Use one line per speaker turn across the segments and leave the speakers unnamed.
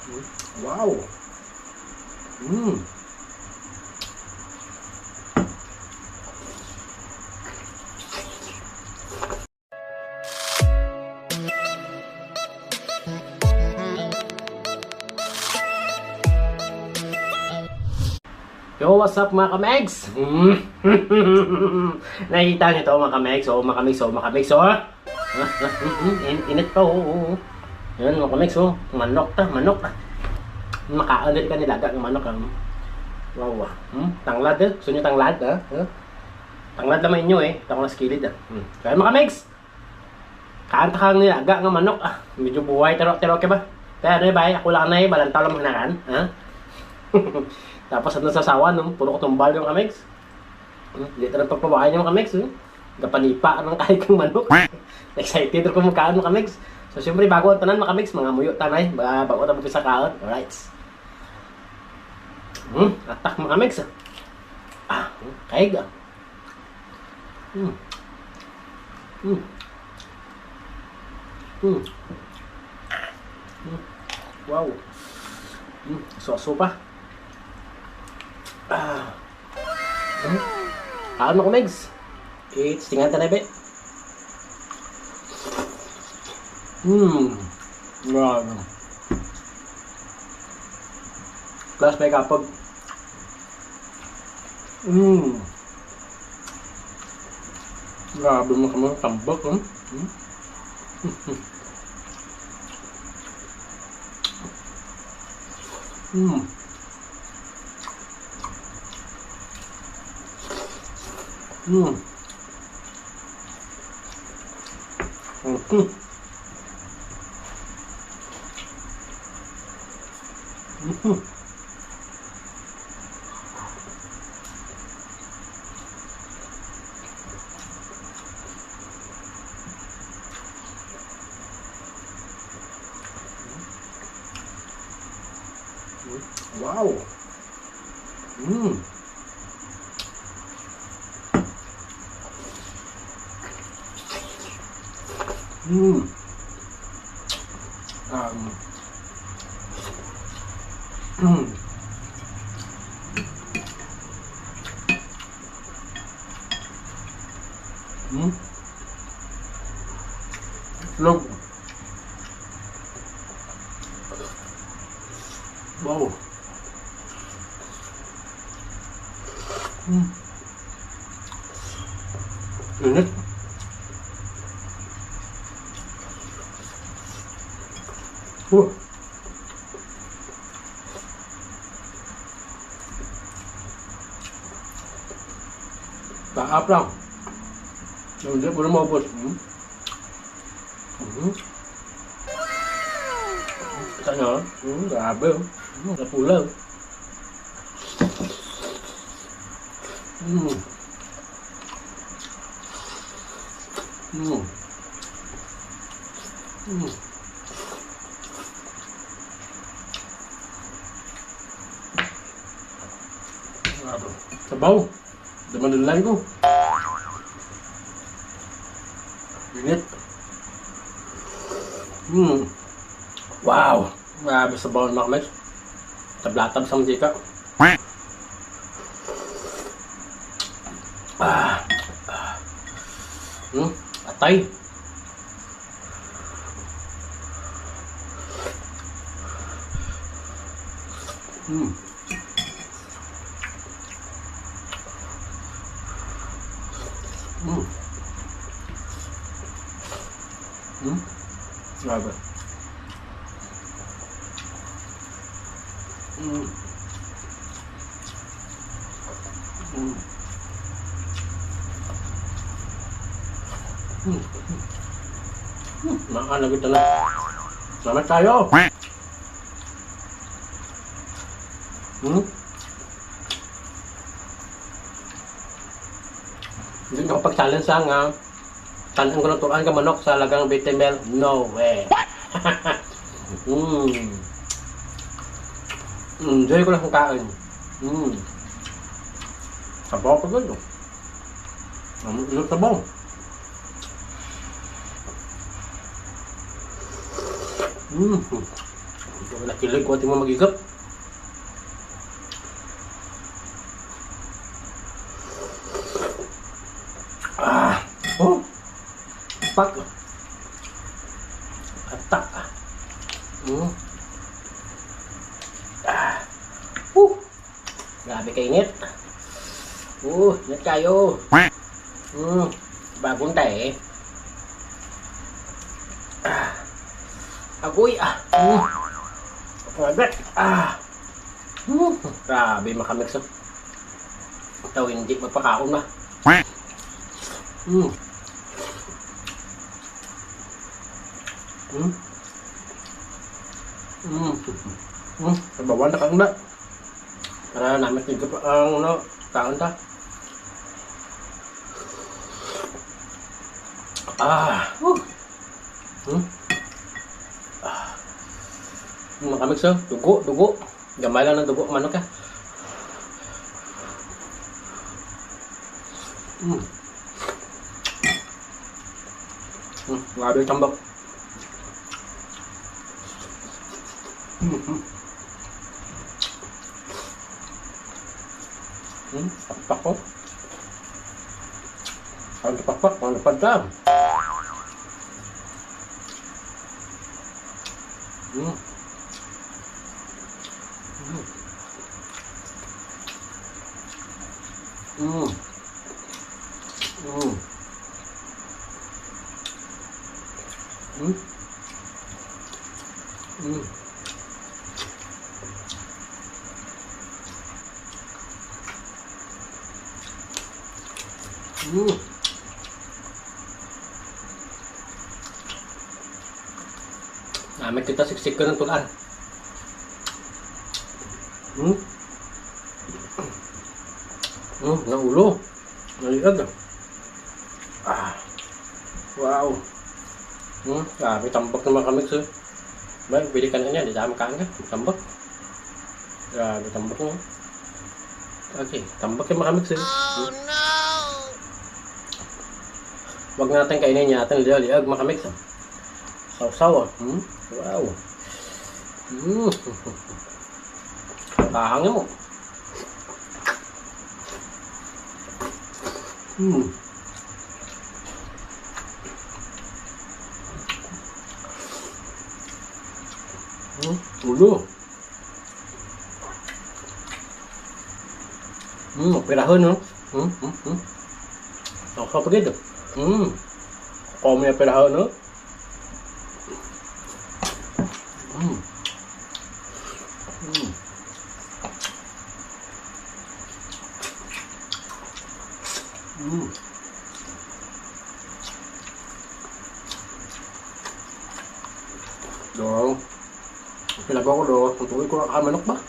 Wow. Yo, what's up mga kamegs? Nakikita niyo to mga kamegs? Oh, mga kamegs, oh, mga kamegs, oh. Init pa, oh. Yan mga kamegs, oh. Manok ta, manok ta. Makaanit ka nilaga ng manok, ah. Wow, ah. Tanglad, eh. Gusto niyo tanglad, ah? Tanglad naman inyo, eh. Ito ko na skilid, ah. Kaya mga kamegs, kaanta kang nilaga ng manok, ah. Medyo buhay, terok-terok ka ba? Kaya ano, bay, ako lang na, eh. Balantaw lang hanakan, ha? Tapos at nasasawa, no? Puro ko tumbal yung kamegs. Hindi ito ng pagpabahay yung kamegs, eh. Kapanipa ng kahit kong manok. Excited ako magkaan ng kamegs. So, siyempre, bago ang tanan mga kamegs, mga muyo tanay. Bago ang tapos sa kaon. Alright. Atak mga kamegs, ah. Kaig, ah. Wow. So pa. Kaon mo kamegs. It's tingnan tanay be. Grabe. Plus may kapag. Grabe mo kamo tambak, Wow. Log. Wow. Init. Taap lang. Hindi po na maubos. Sa nyo? Grabe. Napulaw. Sabaw. Daman ng lain ko. Init. Wow. Grabe sabaw ng mga kamegs. Tablatab sa mantika. Atay. Grabe. Nakakalagot na. Salamat tayo. Hindi ko pag-challenge sa nga. Tanang ko na turuan ka manok sa lagang betemel. No way. Enjoy ko lang kung kain. Sabaw pa gano'n. Sabaw. Wala kilig ko ating mga magigap. Oh. Pak. Atak. Grabe kainit. Init kayo. Bagong tayo agoy Grabe. Grabe makamix. Ito hindi magpakaon na. Sabawan na kang na. Para namin tigap ang taon ta. Makamix dugo. Gamay lang ng dugo, manok ka. Grabe yung tambak. Pakpak ko. Ang pakpak, ang napadam. Namit kita siksik ka ng tulan. Naulo. Naliag. Wow. Grabe tambak naman kami sir. Ba, pwede ka na niya, di dami kaan ka. Tambak. Grabe tambak mo. Okay, tambak yung makamik sir. Oh no! Wag natin kainin natin liag makamik sir. Saw-saw. Wow. Kahangin mo. Ulo. Pirahon no. Ako pa gito. Kami na pirahon no. Dong. Pinagawa ko do, tutuloy ko ang manok ba?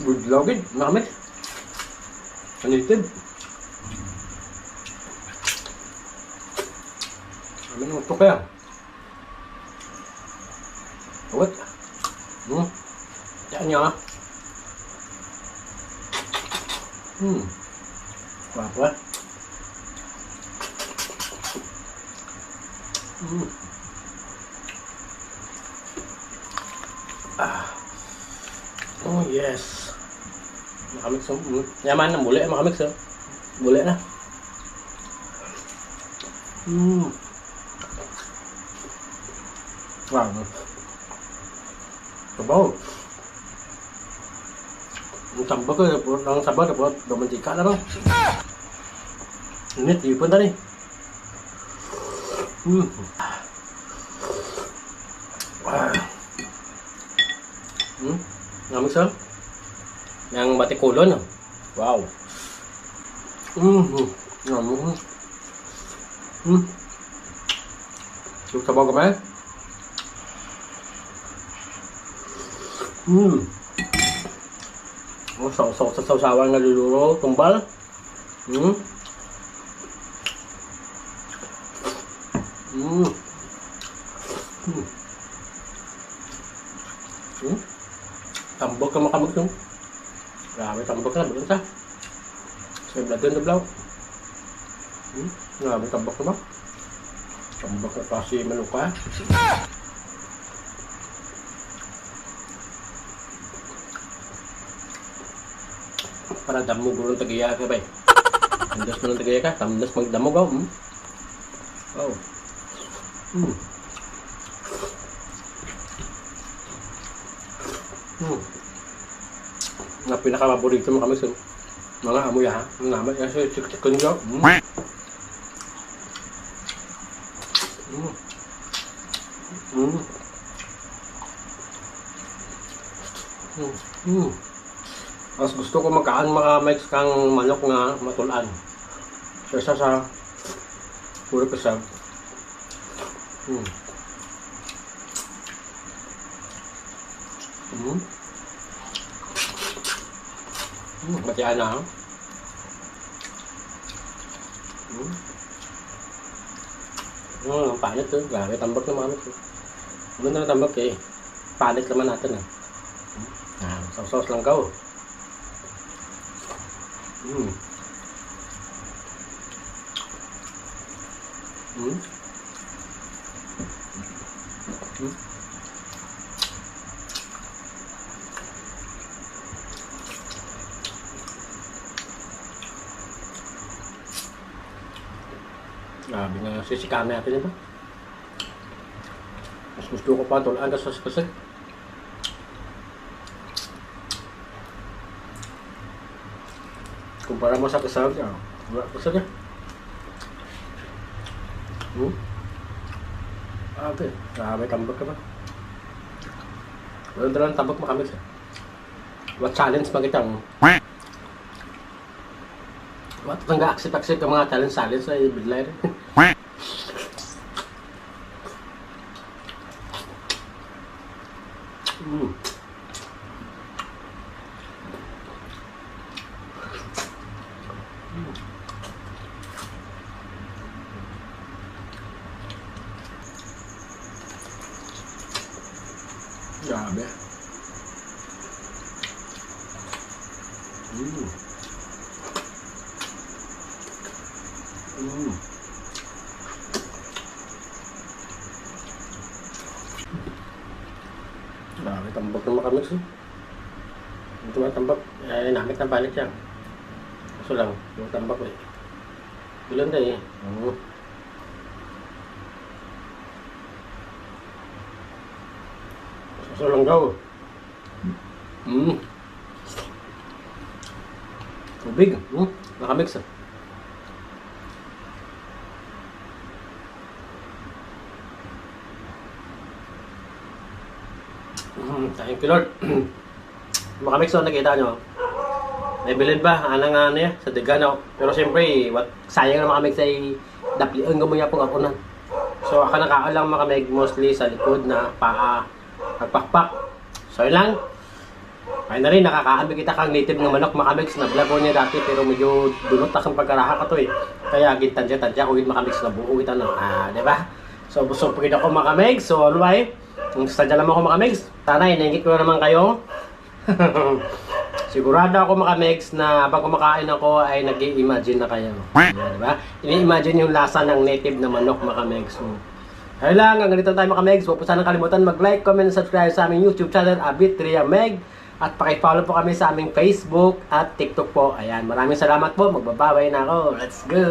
Good login, nakamit. Kanitid. Amin mo ito kaya. Awat. Yan niya. Apa? Oh yes. Makamik so. Nyaman na boleh makamik so. Boleh na. Wow. Sabaw. Ang tambak ko, ang sabaw dapat domantika na lang. Init, ipon tadi. Ngamik sir. Yang batikulon. Wow. Ngamuk. Sabaw kamay. Oh, saw-sawan nga luluro, tumbal. Tambok ka makamag nung. Grabe, tambok na, balon ta. Sa blagan na blaw. Grabe, tambok na ba? Tambok na kasi maluka. Para damo gulong tagiya ka ba? Andos mo ng tagiya ka, tamdos magdamo ka. Oh. Nga pinaka-paborito mo kami sa mga amoy ha. Ang naman yan sa chicken nyo. Mas gusto ko magkaan maka-mix kang manok nga matulan. Kaysa sa puro kasab. Batian na. Ang panit to. Grabe, tambak naman ito. Ano na tambak eh. Panit naman natin eh. Sauce lang ka oh. Grabe nga sisikaan natin ito. Mas gusto ko pa tulaan kasi kumpara mo sa kasal niya, wala kasal niya. Okay, grabe tambak ka ba? Wala dalang tambak makamit siya. What challenge magitang? What tangga aksip-aksip ka mga challenge sa ibigay rin. Grabe. Grabe, tambak ng makamix eh. Ito ba tambak? Namit ng balik yan. Kaso lang, yung tambak eh. Bilang na eh. Kaso lang daw. Tubig. Makamix ah. Thank you Lord. Makamix o nakita nyo. May bilin ba? Ano yan? Sa Degano. Pero siyempre, sayang na makamix ay daplian ko mo yan pong ako na. So ako nakaon lang makamig mostly sa likod na paa. Pagpakpak. So yun lang. Ay na rin, nakakaambi kita kang native ng manok makamix na vlog ko niya dati pero medyo dunot akong pagkaraha ka to eh. Kaya gintansya-tansya ko yung makamix na buo kita na. Diba? So pagkita ko makamix. So ano ba eh? Kung sadya naman ako makamix, tanay, naingit ko na naman kayo. Sigurado ako makamix na pag kumakain ako ay nag-i-imagine na kayo. Diba? Ini-imagine yung lasa ng native na manok makamix. Kaya lang, hanggang dito tayo makamix. Huwag po sana kalimutan mag-like, comment, and subscribe sa aming YouTube channel, Abit Ria Meg. At paki-follow po kami sa aming Facebook at TikTok po. Ayan, maraming salamat po. Magbabaway na ako. Let's go!